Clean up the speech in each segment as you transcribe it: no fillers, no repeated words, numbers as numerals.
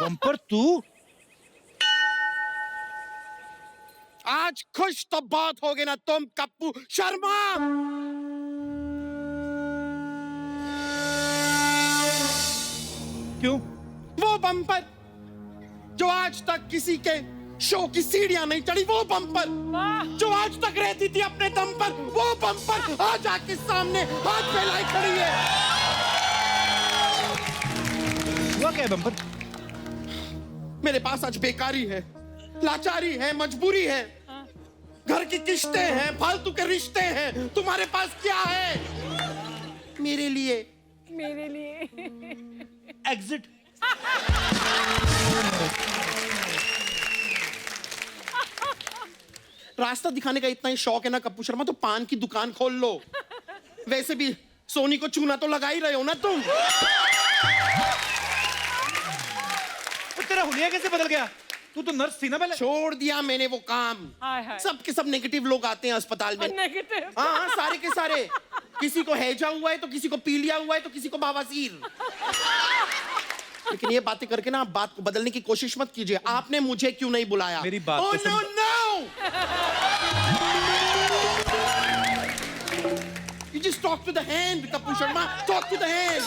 Bumper तू? आज खुश तो बहुत होगे ना तुम कप्पू शर्मा। क्यों? वो बम्पर जो आज तक किसी के शो की सीढ़ियां नहीं चढ़ी, वो बम्पर जो आज तक रहती थी अपने दम पर, वो बम्पर आज आके सामने हाथ फैलाए खड़ी है। हुआ क्या है बम्पर? मेरे पास आज बेकारी है, लाचारी है, मजबूरी है, घर की किस्तें हैं, फालतू के रिश्ते हैं। तुम्हारे पास क्या है मेरे लिए? एग्जिट। रास्ता दिखाने का इतना ही शौक है ना कप्पू शर्मा, तो पान की दुकान खोल लो। वैसे भी सोनी को चूना तो लगा ही रहे हो ना तुम। तो तेरा हुलिया कैसे बदल गया? तू तो नर्स थी ना पहले। छोड़ दिया मैंने वो काम। सब के सब नेगेटिव लोग आते हैं अस्पताल में। नेगेटिव? हाँ, सारे के सारे। किसी को हैजा हुआ है तो किसी को पीलिया हुआ है तो किसी को बवासीर। लेकिन ये बातें करके ना आप बात को बदलने की कोशिश मत कीजिए। आपने मुझे क्यों नहीं बुलाया? मेरी बात oh, तो no, no! You just talk to the hand, Kappu Sharma. Talk to the hand.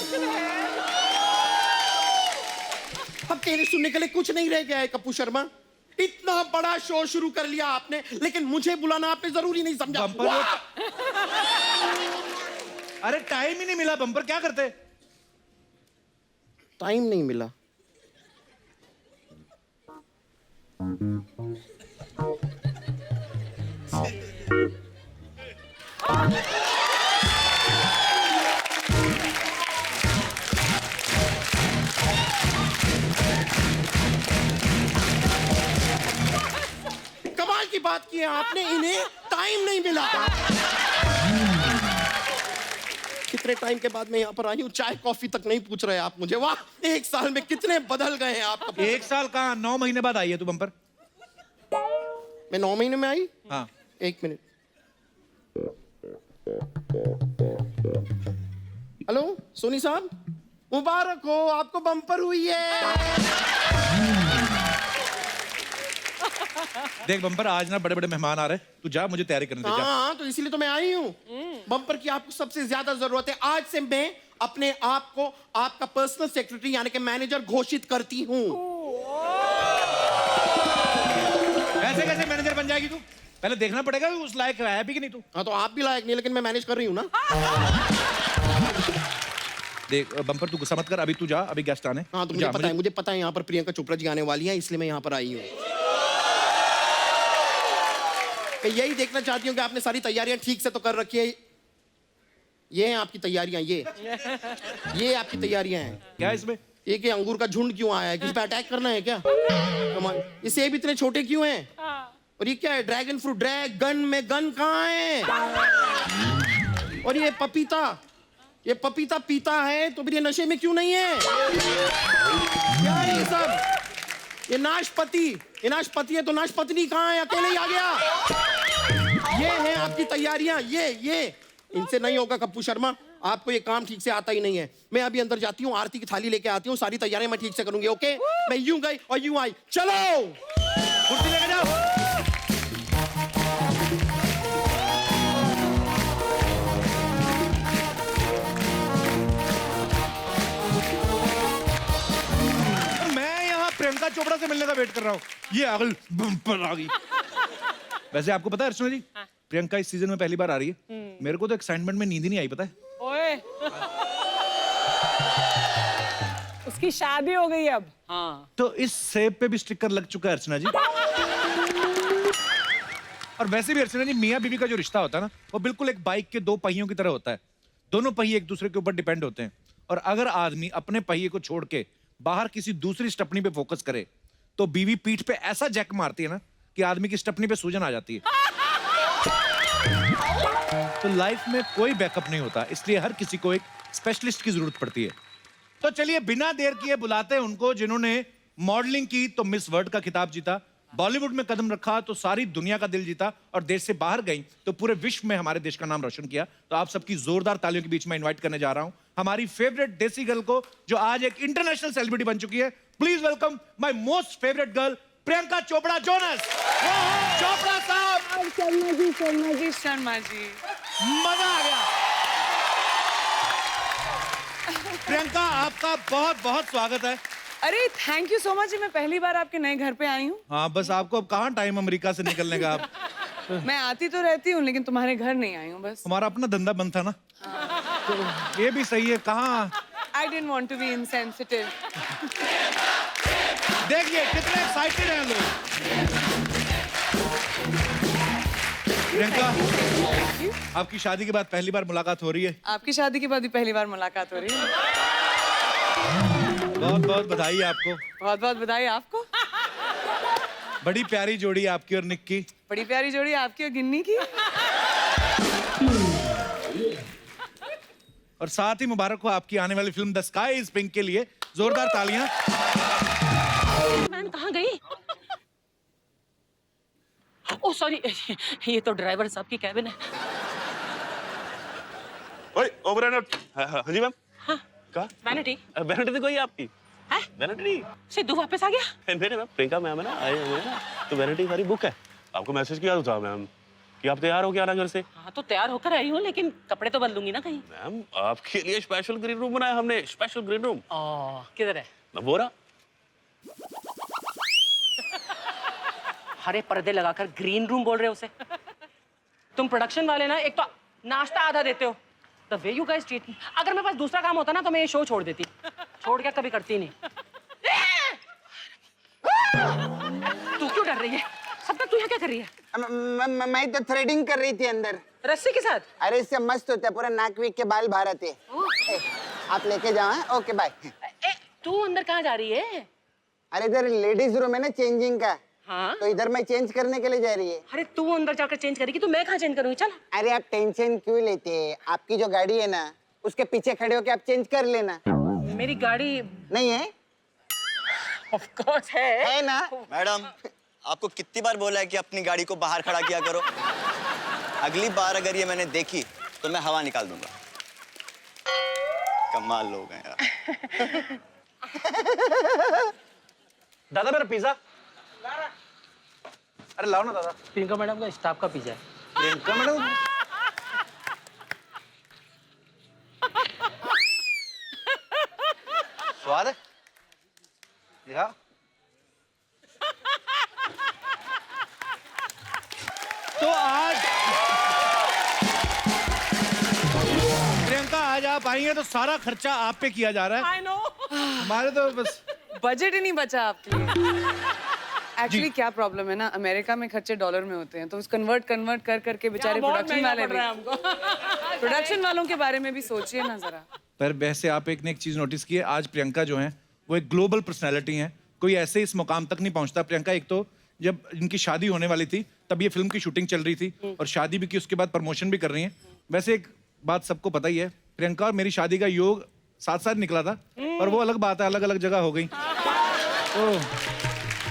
अब कहने सुनने के लिए कुछ नहीं रह गया है कप्पू शर्मा। इतना बड़ा शो शुरू कर लिया आपने, लेकिन मुझे बुलाना आपने जरूरी नहीं समझा। अरे टाइम ही नहीं मिला बम्पर, क्या करते? टाइम नहीं मिला। कमाल की बात की है आपने, इन्हें टाइम नहीं मिला। कितने टाइम के बाद मैं यहाँ पर आई हूँ, चाय कॉफी तक नहीं पूछ रहे आप मुझे। वाह, 1 साल में कितने बदल गए हैं आप। 1 साल कहाँ, 9 महीने बाद आई है तू बम्पर। मैं 9 महीने में आई? हाँ। 1 मिनट। हेलो सोनी साहब, मुबारक हो, आपको बम्पर हुई है। देख बम्पर, आज ना बड़े बड़े मेहमान आ रहे हैं, तू जा, मुझे तैयारी करने दे जा। हाँ, तो इसीलिए तो मैं आई हूँ। बम्पर की आपको सबसे ज्यादा जरूरत है। आज से मैं अपने आप को आपका पर्सनल सेक्रेटरी यानी कि मैनेजर घोषित करती हूँ। ऐसे कैसे मैनेजर बन जाएगी तू? पहले देखना पड़ेगा उस लायक है भी कि नहीं तू। हाँ, तो आप भी लायक नहीं, लेकिन मैं मैनेज कर रही हूँ ना। देख बम्पर, तू गुस्सा मत कर, अभी तू जा, अभी गेस्ट आने। हाँ, तो मुझे पता है यहाँ पर प्रियंका चोपड़ा जी आने वाली हैं, इसलिए मैं यहाँ पर आई हूँ। मैं यही देखना चाहती हूँ कि आपने सारी तैयारियां ठीक से तो कर रखी है। ये हैं आपकी तैयारियां, ये आपकी तैयारियां हैं। क्या है इसमें? ये अंगूर का झुंड क्यों आया है? किस पे अटैक करना है क्या? कमाल। ये सेब इतने छोटे क्यों हैं? और ये क्या है? Dragon fruit. ड्रैगन में गन कहाँ है? और ये पपीता पीता है तो फिर ये नशे में क्यों नहीं है? क्या है ये सब? ये नाशपति है तो नाशपत्नी कहाँ है? अकेले ही आ गया। ये है आपकी तैयारियां, ये इनसे नहीं होगा कप्पू शर्मा, आपको ये काम ठीक से आता ही नहीं है। मैं अभी अंदर जाती हूँ, आरती की थाली लेके आती हूँ, सारी तैयारियां मैं ठीक से करूंगी। ओके, मैं यूं गई और यूं आई। चलो कुर्सी लेके जाओ। प्रियंका चोपड़ा से मिलने का वेट कर रहा हूँ, ये अगल बम्पर आ गई। वैसे आपको पता है अर्चना जी, प्रियंका इस सीजन में पहली बार आ रही है। मेरे को तो एक्साइटमेंट में नींद ही नहीं आई, पता है? ओए। उसकी शादी हो गई अब। हाँ। तो इस सेब पे भी स्टिकर लग चुका है अर्चना जी। और वैसे भी अर्चना जी, मियाँ बीवी का जो रिश्ता होता है ना, वो बिल्कुल एक बाइक के 2 पहियों की तरह होता है। दोनों पहिए एक दूसरे के ऊपर डिपेंड होते हैं, और अगर आदमी अपने पहिए को छोड़ के बाहर किसी दूसरी स्टपनी पे फोकस करे तो बीवी पीठ पे ऐसा जैक मारती है ना कि आदमी की स्टपनी पे सूजन आ जाती है। तो लाइफ में कोई बैकअप नहीं होता, इसलिए हर किसी को एक स्पेशलिस्ट की जरूरत पड़ती है। तो चलिए बिना देर किए बुलाते हैं उनको जिन्होंने मॉडलिंग की तो मिस वर्ल्ड का खिताब जीता, बॉलीवुड में कदम रखा तो सारी दुनिया का दिल जीता, और देश से बाहर गई तो पूरे विश्व में हमारे देश का नाम रोशन किया। तो आप सबकी जोरदार तालियों के बीच में इनवाइट करने जा रहा हूं हमारी फेवरेट देसी गर्ल को, जो आज एक इंटरनेशनल सेलिब्रिटी बन चुकी है, please welcome my most favourite girl Priyanka Chopra Jonas. Chopra साहब। शर्मा जी, शर्मा जी, शर्मा जी, मजा आ गया। प्रियंका आपका बहुत बहुत स्वागत है। अरे थैंक यू सो मच। मैं पहली बार आपके नए घर पे आई हूँ। हाँ, बस आपको अब कहाँ टाइम अमेरिका से निकलने का। आप मैं आती तो रहती हूँ लेकिन तुम्हारे घर नहीं आई हूँ बस। हमारा अपना धंधा बंद था ना। तो ये भी सही है। कहाँ I didn't want to be insensitive. देखिए कितने एक्साइटेड हैं लोग। प्रियंका, आपकी शादी के बाद पहली बार मुलाकात हो रही है। आपकी शादी के बाद भी पहली बार मुलाकात हो रही है। बहुत बहुत बधाई आपको। बहुत बहुत बधाई आपको। बड़ी प्यारी जोड़ी है आपकी और निक की। बड़ी प्यारी जोड़ी आपकी और गिन्नी की। और साथ ही मुबारक हो आपकी आने वाली film the sky is pink के लिए। जोरदार तालियां। मैम कहाँ गई? ओह सॉरी, ये तो ड्राइवर साहब की कैबिन है। ओए ओवरनर। हाँ जी मैम। हाँ, कहा? वैनिटी। वैनिटी तो कोई आपकी है? वैनिटी सिद्धू वापस आ गया? नहीं मैम, प्रियंका मैम है ना, आए हुए हैं ना, तो वैनिटी सारी बुक है। आपको मैसेज किया था मैम कि आप तैयार हो के आना घर से। हाँ तो तैयार होकर आई हूँ लेकिन कपड़े तो बदलूंगी ना कहीं। मैम आपके लिए स्पेशल ग्रीन रूम बनाया हमने, स्पेशल ग्रीन रूम। किधर है? मैं बोरा। हरे पर्दे लगाकर ग्रीन रूम बोल रहे हो उसे? तुम प्रोडक्शन वाले ना, एक तो नाश्ता आधा देते हो। The way you guys treat me. अगर मेरे पास दूसरा काम होता ना तो मैं ये शो छोड़ देती। छोड़ क्या कभी करती नहीं। तू क्यों डर रही है? सपना तू यहाँ क्या कर रही है? मैं तो थ्रेडिंग कर रही थी अंदर। रस्सी के साथ? अरे इससे मस्त होता है, पूरा नाक वीक के बाल बाहर आते हैं। आप लेके जाओ। हाँ? Okay bye. तू अंदर कहाँ जा रही है? अरे इधर लेडीज रूम है ना चेंजिंग का। हाँ? तो इधर मैं चेंज करने के लिए जा रही है। अरे तू अंदर जाकर चेंज करेगी तो मैं कहाँ चेंज करूँगी? चल। अरे आप टेंशन क्यों लेते हैं? आपकी जो गाड़ी है ना उसके पीछे खड़े होके आप चेंज कर लेना। मेरी गाड़ी नहीं है? ऑफ कोर्स है ना? मैडम, आपको कितनी बार बोला है कि अपनी गाड़ी को बाहर खड़ा किया करो। अगली बार अगर ये मैंने देखी तो मैं हवा निकाल दूंगा। कमाल लोग हैं यार। दादा मेरा पिज्जा। अरे लाओ ना दादा। प्रियंका मैडम का स्टाफ का पिज्जा है। प्रियंका मैडम। स्वाद है? दिखा। तो आज प्रियंका आज आप आई हैं तो सारा खर्चा आप पे किया जा रहा है। I know. हमारे तो बस बजट ही नहीं बचा आपके लिए। एक्चुअली क्या प्रॉब्लम है ना, अमेरिका में खर्चे डॉलर में होते हैं तो उस कन्वर्ट कर करके बेचारे प्रोडक्शन वाले भी, प्रोडक्शन वालों के बारे में भी सोचिए ना जरा। पर वैसे आप एक ने एक चीज नोटिस की है, आज प्रियंका जो है वो एक ग्लोबल पर्सनैलिटी है। कोई ऐसे इस मुकाम तक नहीं पहुंचता। प्रियंका एक तो जब इनकी शादी होने वाली थी तब ये फिल्म की शूटिंग चल रही थी और शादी भी की, उसके बाद प्रमोशन भी कर रही हैं। वैसे एक बात सबको पता ही है, प्रियंका और मेरी शादी का योग साथ साथ निकला था और वो अलग बात है, अलग अलग जगह हो गई। तो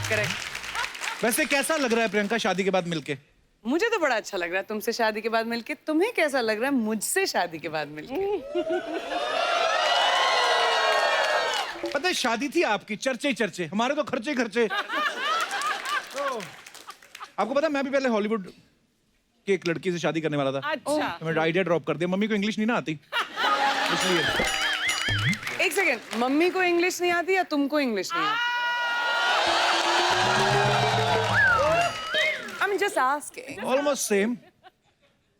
करेक्ट। वैसे कैसा लग रहा है प्रियंका शादी के बाद मिलके? मुझे तो बड़ा अच्छा लग रहा है तुमसे शादी के बाद मिलके। तुम्हें कैसा लग रहा है मुझसे शादी के बाद मिलके? पता है शादी थी आपकी, चर्चे ही चर्चे, हमारे तो खर्चे ही खर्चे। तो आपको पता है मैं भी पहले हॉलीवुड की एक लड़की से शादी करने वाला था। अच्छा। तो मैं आइडिया ड्रॉप कर दिया। मम्मी को इंग्लिश नहीं ना आती इसलिए। एक सेकेंड, मम्मी को इंग्लिश नहीं आती या तुमको इंग्लिश नहीं आती? I'm just asking. Almost same.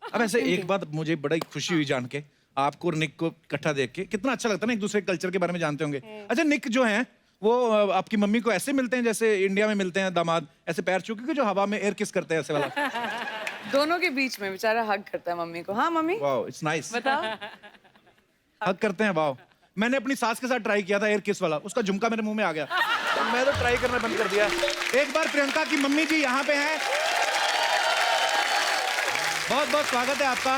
अब ऐसे एक बात मुझे बड़ी खुशी हुई जान के, आपको और निक को इकट्ठा देख के। कितना अच्छा लगता है ना, एक दूसरे कल्चर के बारे में जानते होंगे। अच्छा, निक जो है वो आपकी मम्मी को ऐसे मिलते हैं जैसे इंडिया में मिलते हैं दामाद, ऐसे पैर छू के जो हवा में एयर किस करते हैं ऐसे वाला? दोनों के बीच में बेचारा हग करता है मम्मी को। हाँ मम्मी वाओ, इट्स नाइस। बताओ। हक करते हैं, वाओ। मैंने अपनी सास के साथ ट्राई किया था एयर किस वाला, उसका झुमका मेरे मुंह में आ गया तो मैं तो ट्राई करना बंद कर दिया। एक बार प्रियंका की मम्मी जी यहाँ पे हैं। बहुत बहुत स्वागत है आपका।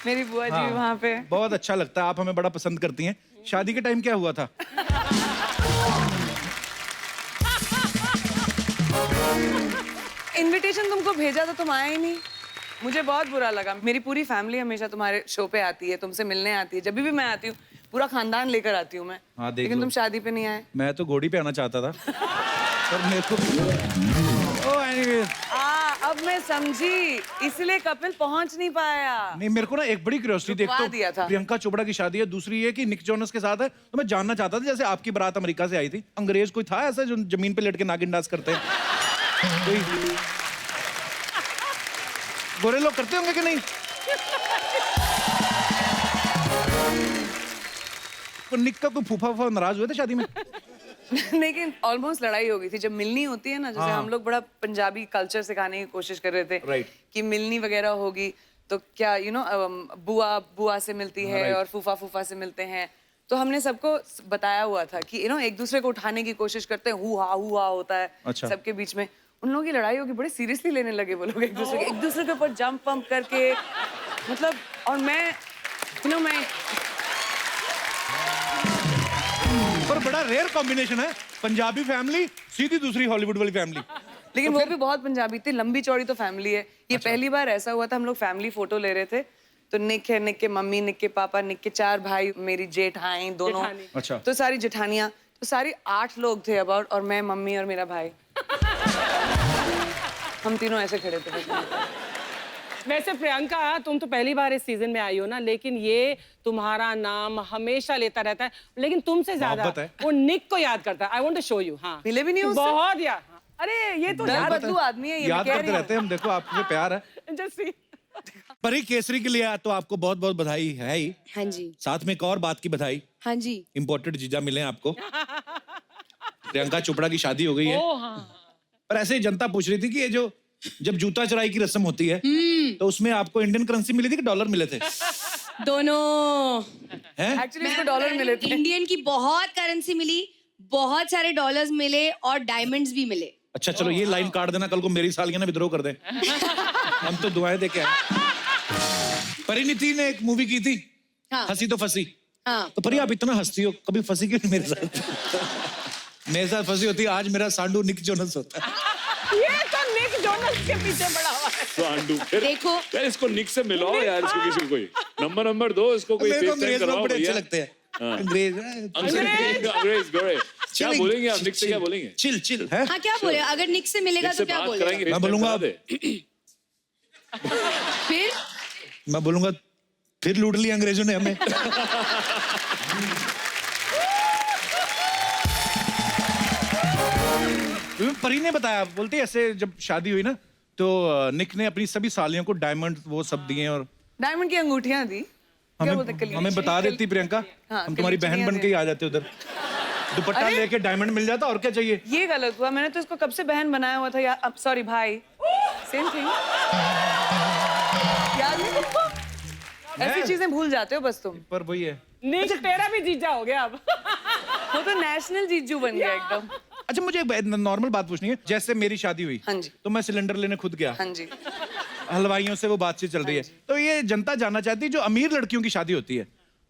मेरी बुआ जी हाँ, वहाँ पे। बहुत अच्छा लगता है, आप हमें बड़ा पसंद करती हैं। शादी के टाइम क्या हुआ था? इनविटेशन तुमको भेजा तो तुम आए ही नहीं। मुझे बहुत बुरा लगा। मेरी पूरी फैमिली हमेशा तुम्हारे शो पे आती है, तुमसे मिलने आती है। जब भी मैं आती हूँ पूरा खानदान लेकर आती हूँ मैं। हाँ, देख लेकिन लो। तुम शादी पे नहीं आए। मैं तो घोड़ी पे आना चाहता था पर मेरे को ओ एनीवे अब मैं समझी, इसलिए कपिल पहुंच नहीं पाया। नहीं, मेरे को ना एक बड़ी क्यूरियोसिटी थी। एक रुकवा दिया तो था। प्रियंका चोपड़ा की शादी है, दूसरी ये कि निक जोनस के साथ है। तो मैं जानना चाहता था, जैसे आपकी बारात अमेरिका से आई थी, अंग्रेज कोई था ऐसा जो जमीन पे लेट के नागिन डांस करते हैं? कोई गोरे लोग करते होंगे कि नहीं? को निक का कोई फूफा नाराज हुए थे शादी में? लेकिन ऑलमोस्ट लड़ाई हो गई थी जब मिलनी होती है ना, जैसे हम लोग बड़ा पंजाबी कल्चर सिखाने की कोशिश कर रहे थे Right. कि मिलनी वगैरह होगी तो क्या बुआ बुआ से मिलती है Right. और फूफा फूफा से मिलते हैं। तो हमने सबको बताया हुआ था कि एक दूसरे को उठाने की कोशिश करते हैं, हुआ होता है अच्छा। सबके बीच में। उन लोगों की लड़ाई होगी, बड़े सीरियसली लेने लगे वो लोग एक दूसरे के ऊपर जंप पंप करके, मतलब। और मैं पर बड़ा रेयर कॉम्बिनेशन है, पंजाबी फैमिली सीधी दूसरी हॉलीवुड वाली फैमिली। लेकिन वो भी बहुत पंजाबी थी, लंबी चौड़ी तो फैमिली है। ये पहली बार ऐसा हुआ था, हम लोग फैमिली फोटो ले रहे थे, तो निक है, निक के मम्मी, निक के पापा, निक के 4 भाई, मेरी जेठाई दोनों, अच्छा। तो सारी जेठानियां, तो सारी 8 लोग थे अबाउट, और मैं, मम्मी और मेरा भाई। हम तीनों ऐसे खड़े थे। वैसे प्रियंका, तुम तो पहली बार इस सीजन में आई हो ना, लेकिन ये तुम्हारा नाम हमेशा लेता रहता है, लेकिन तुमसे ज्यादा मोहब्बत है। वो निक को याद करता है। I want to show you. हाँ, मिले भी नहीं उससे? बहुत याद। अरे ये तो दल बदलू आदमी है ये, मैं याद कह करते रही रहते हैं हम, देखो आपसे प्यार है। याद जैसी। परी केसरी के लिए तो आपको बहुत बहुत बधाई है ही, हाँ जी। साथ में एक और बात की बधाई, हाँ जी। इम्पोर्टेड जीजा मिले आपको। प्रियंका चोपड़ा की शादी हो गई है। पर ऐसे ही जनता पूछ रही थी कि ये जो जब जूता चुराई की रस्म होती है तो उसमें आपको इंडियन करेंसी मिली थी कि डॉलर मिले थे? दोनों। हैं? एक्चुअली इसको डॉलर मिले थे। इंडियन की बहुत करेंसी मिली, बहुत सारे डॉलर्स मिले और डायमंड्स भी मिले। अच्छा चलो, ये लाइन काट देना, कल को मेरी सालियां ना विद्रोह कर दें। हम तो दुआएं दे के आए। परिणीति ने एक मूवी की थी, हाँ। हंसी तो फंसी। हाँ। तो परी आप इतना हंसती हो, कभी फंसी क्यों नहीं मेरे साथ? मेरे साथ फंसी होती, आज मेरा सांडू निक जोनस होता है। ये तो निक जोनस के पीछे पड़ा हुआ है। सांडू फिर देखो यार, इसको निक से मिलाओ यार, इसको किसी को कोई नंबर दो, इसको कोई मेरे को FaceTime अंग्रेज लोग कराओ बड़े अच्छे भैया। लगते हैं। अंग्रेज अंग्रेज गोरे क्या बोलेंगे आप? निक से क्या बोलेंगे? चिल चिल है। हाँ, क्या बोले? अगर निक से मिलेगा निक तो से क्या बात बोलेगा? कराएंगे, मैं FaceTime बोलूंगा करा दे। फिर मैं बोलूंगा फिर लूट लिया अंग्रेजों ने हमें। परी ने बताया, बोलते ऐसे जब शादी हुई ना तो निक ने अपनी सभी सालियों को डायमंड वो सब दिए और डायमंड की अंगूठियां दी। क्या बोलते हैं, कली- हमें बता देती प्रियंका, हाँ, हम तुम्हारी बहन बन के ही आ जाते उधर। दुपट्टा अरे! लेके डायमंड मिल जाता, और क्या चाहिए? ये गलत हुआ, मैंने तो इसको कब से बहन बनाया हुआ था यार। अब सॉरी भाई, सेम थिंग। याद नहीं तुमको? ऐसी चीजें भूल जाते हो बस तुम। पर वही है। निक तेरा भी जीजा हो गया अब। वो तो नेशनल जीजू बन गया एकदम। अच्छा मुझे एक नॉर्मल बात पूछनी है, जैसे मेरी शादी हुई हाँ जी। तो मैं सिलेंडर लेने खुद गया, हाँ जी। हलवाइयों से वो बातचीत चल रही है, तो ये जनता जानना चाहती है जो अमीर लड़कियों की शादी होती है,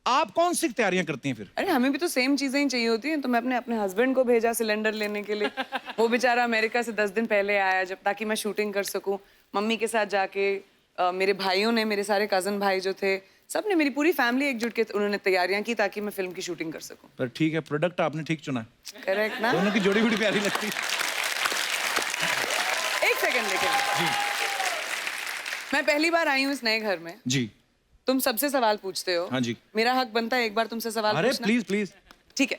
आप कौन सी तैयारियां करती हैं फिर? अरे हमें भी तो सेम चीजें ही चाहिए होती हैं, तो मैं अपने हस्बैंड को भेजा सिलेंडर लेने के लिए। वो बेचारा अमेरिका से 10 दिन पहले आया, जब ताकि मैं शूटिंग कर सकूं। मम्मी के साथ जाके मेरे भाइयों ने, मेरे सारे कजन भाई जो थे, सब ने, मेरी पूरी फैमिली एकजुट के उन्होंने तैयारियां की ताकि मैं फिल्म की शूटिंग कर सकूं। पर ठीक है, प्रोडक्ट आपने ठीक चुना है, करेक्ट ना? दोनों की जोड़ी बड़ी प्यारी लगती है। एक सेकंड लेकिन मैं पहली बार आई हूँ इस नए घर में, जी तुम सबसे सवाल पूछते हो। हाँ जी। मेरा हक बनता है एक बार तुमसे सवाल अरे पूछना। Please please. ठीक है,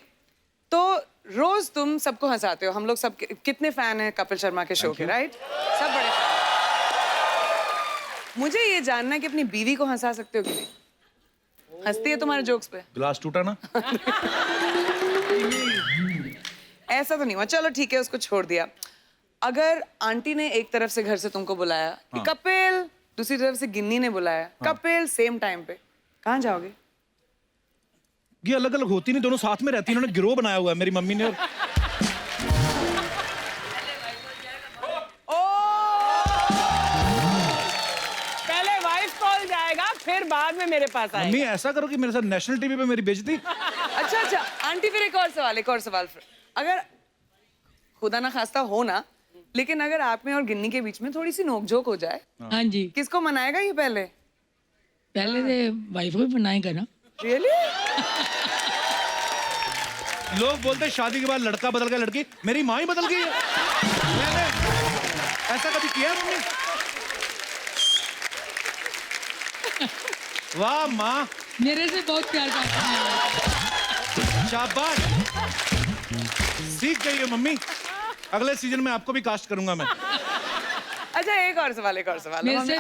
तो रोज तुम सबको हंसाते हो, हम लोग सब कितने फैन हैं कपिल शर्मा के शो के, राइट? सब बड़े fan। मुझे ये जानना है कि अपनी बीवी को हंसा सकते हो कि नहीं? हंसती है तुम्हारे जोक्स पे? गिलास टूटा ना? ऐसा तो नहीं हुआ, चलो ठीक है, उसको छोड़ दिया। अगर आंटी ने एक तरफ से घर से तुमको बुलाया कि कपिल, दूसरी तरफ से गिन्नी ने बुलाया कपिल, सेम टाइम पे, कहाँ जाओगे? ये अलग अलग होती नहीं, दोनों साथ में रहती, इन्होंने गिरोह बनाया हुआ है मेरी मम्मी ने। और पहले वाइफ कॉल जाएगा, फिर बाद में मेरे पास आएगा। मम्मी ऐसा करो कि मेरे साथ नेशनल टीवी पे मेरी बेइज्जती। अच्छा आंटी, फिर एक और सवाल फिर। अगर खुदा ना खास्ता हो ना, लेकिन अगर आप में और गिन्नी के बीच में थोड़ी सी नोकझोंक हो जाए, हाँ जी, किसको मनाएगा ये पहले? पहले तो वाइफ को भी बनाएगा ना। रियली? लोग बोलते हैं शादी के बाद लड़का बदल गया, लड़की, मेरी माँ ही बदल गई है। मैंने ऐसा कभी किया है मम्मी? वाह माँ, मेरे से बहुत प्यार करता है। शाबाश, सीख गई है मम्मी। अगले सीजन में आपको भी कास्ट करूंगा मैं। अच्छा एक और सवाल मेरे से